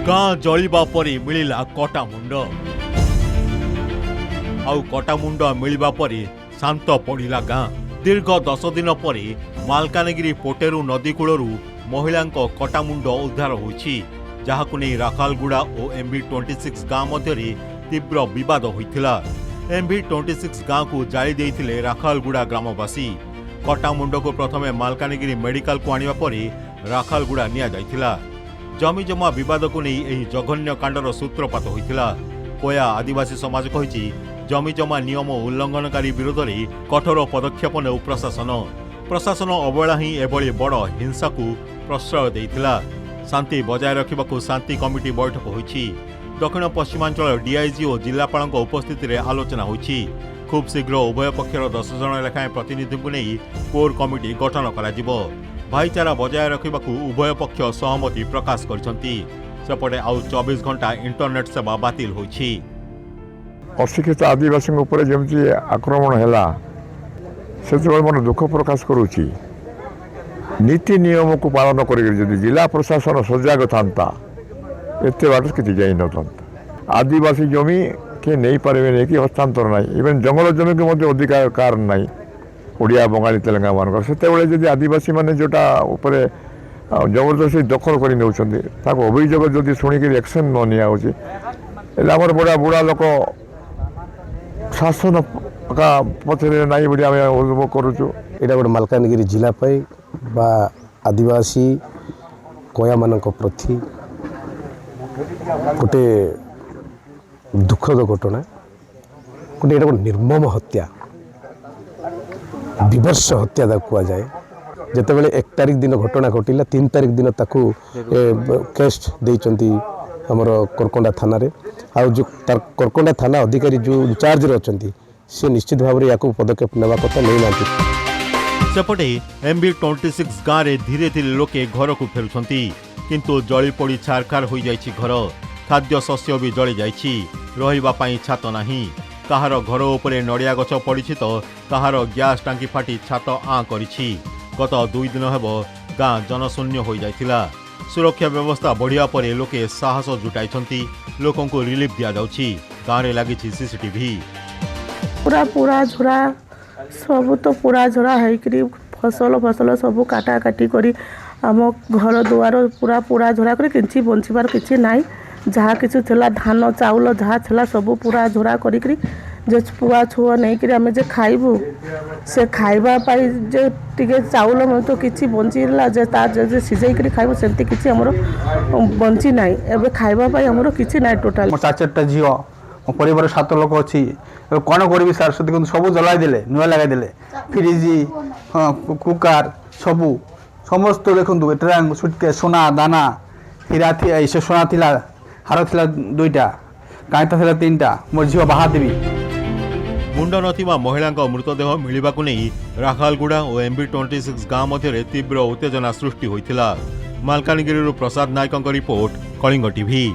गाँ जलिबा परे मिलिला कटामुंड आउ कटामुंड मिलिबा परे शांत पड़िला गाँ। दीर्घ 10 दिन परे मालकानगिरी पोटेरू नदी कूलरू महिला कटामुंड उद्धार होईछि, जहाकु नै राखालगुड़ा और MV26 गाँ मध्य तीव्र विवाद होइथिला। MV26 गाँ को जाली देइथिले राखालगुड़ा ग्रामवासी। कटामुंड को प्रथमे मालकानगिरी मेडिकल को आनिबा परे राखालगुड़ा निया जाइथिला। जमी जमा विवाद को नहीं एही जघन्य कांडर सूत्रपात होइथिला। कोया आदिवासी समाज कहिछि जमी जमा नियम उल्लंघनकारी विरोध में कठोर पदक्षेप नेउ प्रशासन अवहेला ही एभली बड़ हिंसा को प्रश्रय देइथिला। शांति बजाय रखा शांति कमिटी बैठक होइछि। दक्षिण पश्चिमांचल डीआईजी और जिलापाल उपस्थित में आलोचना होइछि। खूब शीघ्र उभय पक्षर 10 जन लेखाएं प्रतिनिधि को नहीं कोर कमिटी गठन कराजिबो। भाईचारा बजाय रखा उभय पक्ष सहमति प्रकाश करछंती। सेपटे आउ 24 घंटा इंटरनेट सेवा बातिल होइछि। अशिक्षित आदिवासी उपर जमी आक्रमण है से मन दुख प्रकाश करुच्ची। नीति नियम को पालन कर जिला प्रशासन सजग था एत बाट कि जाई न था। आदिवासी जमी किए नहीं पारे नहीं कि हस्तांतर ना इवेन जंगल जमी को अधिकार कार ना ओडिया बंगाली तेलंगा मान से आदिवासी मैंने जोटा उपर जबरदस्ती दखल कर अभियोग जदि शुणिक एक्शन न निया बड़ा बुढ़ा लोक शासन का पथरे नाई बोली आम अनुभव करुचु। यहाँ गोटे मालकानगिरी जिला बा आदिवासी कया मान प्रति गोटे दुखद घटना। गोटे गोटे निर्मम हत्या विवर्ष हत्या कह जाए। जितेबाला 1 तारिख दिन घटना घटिला 3 तारिख दिन ताकू केस देइचंती हमर करकोंडा थाना रे। आ जो करकोंडा थाना अधिकारी जो इंचार्ज रचंती से निश्चित भाव में या पदक्षेप नेबा कथा नहीं नांती। सेपटे MV26 गाँव में धीरे धीरे लोके घर को फेरुछंती, किंतु जली पड़ी छारखार हो जाइछि घर। खाद्य शस्य भी जली जाइछि। रहिबा पई छात नाही। कहार घर उपरे नड़िया गछ पड़िछि तो कहार गैस टांकी फाटी छात आ करिछि। गत 2 दिन हेबो गाँ जनशून्य हो जाइथिला। सुरक्षा व्यवस्था बढ़िया परे लोके साहस जुटाइछंती। लोकों को रिलीफ दिया जाउछि। गाँव रे लागिछि सीसीटीवी। पूरा झोरा सब तो पूरा झोरा है फसल सब काटा काटी करी आम घर दुआर पूरा झोरा कर किछि बंचिबार किछि नाई। जहाँ किछु थला धान चाउल जहाँ थला सब पूरा झोरा करी जे पुआ छुआ नहीं करी आमे जे खाइबू से खाइबा पाई जे टिके चाउल में तो किछि बंचिला जे ता जे सिझाई करी खाइबू सेंती किछि हमरो बंची नाई। एबे खाइबा पाई हमरो किछि नाई टोटल। मो 4-4टा झियो मो परिवार 7 लोक अछि। कौन करबी सार सती सब जलाई देले नुआ लगाई देले फ्रिज कुकर सबू समस्त देखु एट्रांग सुटके सोना दाना हीरा थी ऐसे सोना थिला हार थिला 2टा कांता थिला 3टा मोर झियो बाहा देबी। मुंड नथिबा महिला मृतदेह मिलिबा को नहीं राखालगुड़ा और MV26 गाँव मध्य तीव्र उत्तेजना सृष्टि होइथिला। मालकानगिरी प्रसाद नायक रिपोर्ट, कलिंग टीवी।